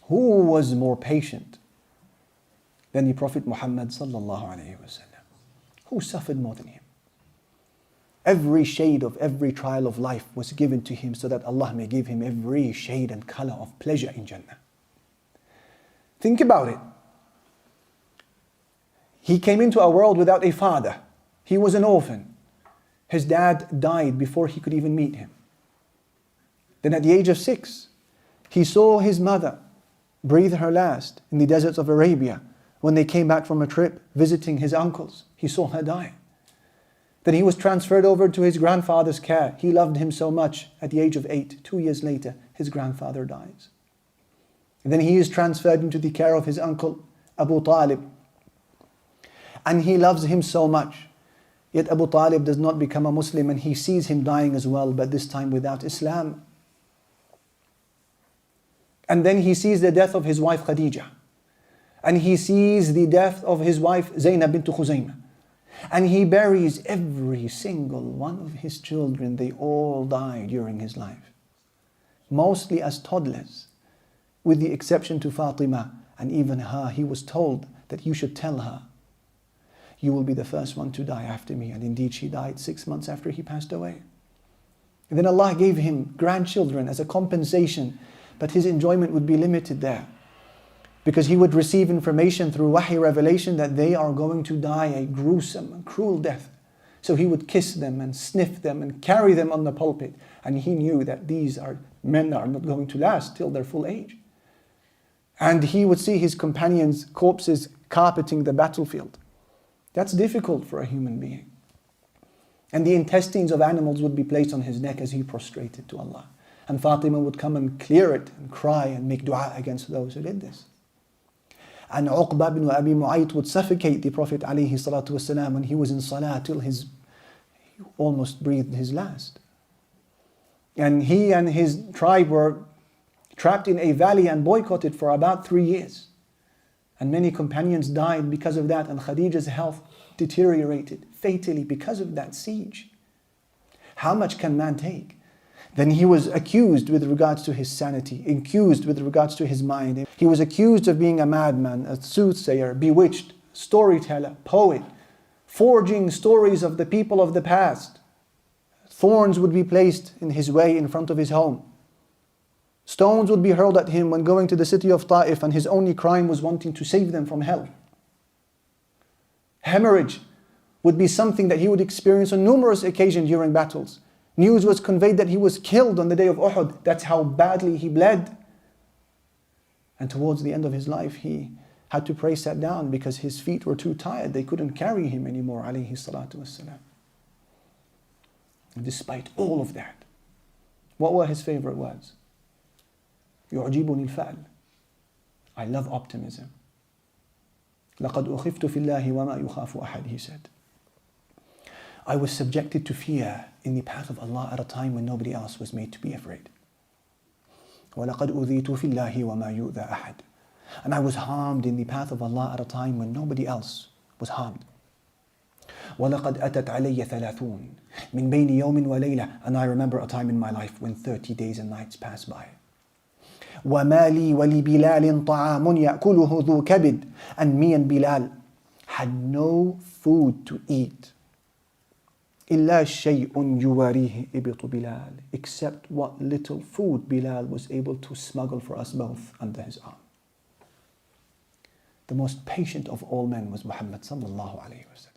Who was more patient than the Prophet Muhammad sallallahu alayhi wa sallam? Who suffered more than him? Every shade of every trial of life was given to him so that Allah may give him every shade and color of pleasure in Jannah. Think about it. He came into a world without a father. He was an orphan. His dad died before he could even meet him. Then at the age of 6, he saw his mother breathe her last in the deserts of Arabia when they came back from a trip visiting his uncles. He saw her die. Then he was transferred over to his grandfather's care. He loved him so much. At the age of 8, 2 years later, his grandfather dies. And then he is transferred into the care of his uncle, Abu Talib. And he loves him so much. Yet Abu Talib does not become a Muslim, and he sees him dying as well, but this time without Islam. And then he sees the death of his wife Khadija. And he sees the death of his wife Zainab bint Khuzaymah. And he buries every single one of his children. They all died during his life. Mostly as toddlers, with the exception to Fatima. And even her, he was told that you should tell her, you will be the first one to die after me. And indeed she died 6 months after he passed away. And then Allah gave him grandchildren as a compensation, but his enjoyment would be limited there. Because he would receive information through wahi revelation that they are going to die a gruesome and cruel death. So he would kiss them and sniff them and carry them on the pulpit. And he knew that these men are not going to last till their full age. And he would see his companions' corpses carpeting the battlefield. That's difficult for a human being. And the intestines of animals would be placed on his neck as he prostrated to Allah. And Fatima would come and clear it and cry and make dua against those who did this. And Uqba ibn Abi Mu'ayt would suffocate the Prophet ﷺ when he was in salah till he almost breathed his last. And he and his tribe were trapped in a valley and boycotted for about 3 years. And many companions died because of that, and Khadija's health deteriorated fatally because of that siege. How much can man take? Then he was accused with regards to his sanity, accused with regards to his mind. He was accused of being a madman, a soothsayer, bewitched, storyteller, poet, forging stories of the people of the past. Thorns would be placed in his way in front of his home. Stones would be hurled at him when going to the city of Ta'if, and his only crime was wanting to save them from hell. Hemorrhage would be something that he would experience on numerous occasions during battles. News was conveyed that he was killed on the day of Uhud. That's how badly he bled. And towards the end of his life, he had to pray sat down because his feet were too tired. They couldn't carry him anymore, alayhi salatu wassalam. And despite all of that, what were his favorite words? يُعْجِبُنِي الْفَعْلِ. I love optimism. لَقَدْ أُخِفْتُ فِي اللَّهِ وَمَا يُخَافُ أَحَدٍ, he said. I was subjected to fear in the path of Allah at a time when nobody else was made to be afraid. وَلَقَدْ أُذِيتُ فِي اللَّهِ وَمَا يُؤْذَى أَحَدٍ. And I was harmed in the path of Allah at a time when nobody else was harmed. وَلَقَدْ أَتَتْ عَلَيَّ ثَلَاثُونَ مِنْ بَيْنِ يَوْمٍ وَلَيْلَةٍ. And I remember a time in my life when 30 days and nights passed by. وَمَا لِي وَلِبِلَالٍ طَعَامٌ يَأْكُلُهُ ذُو كَبِدٍ. And me and Bilal had no food to eat. إِلَّا شَيْءٌ يُوَارِيهِ إِبِطُ بِلَالٍ. Except what little food Bilal was able to smuggle for us both under his arm. The most patient of all men was Muhammad sallallahu alayhi wa sallam.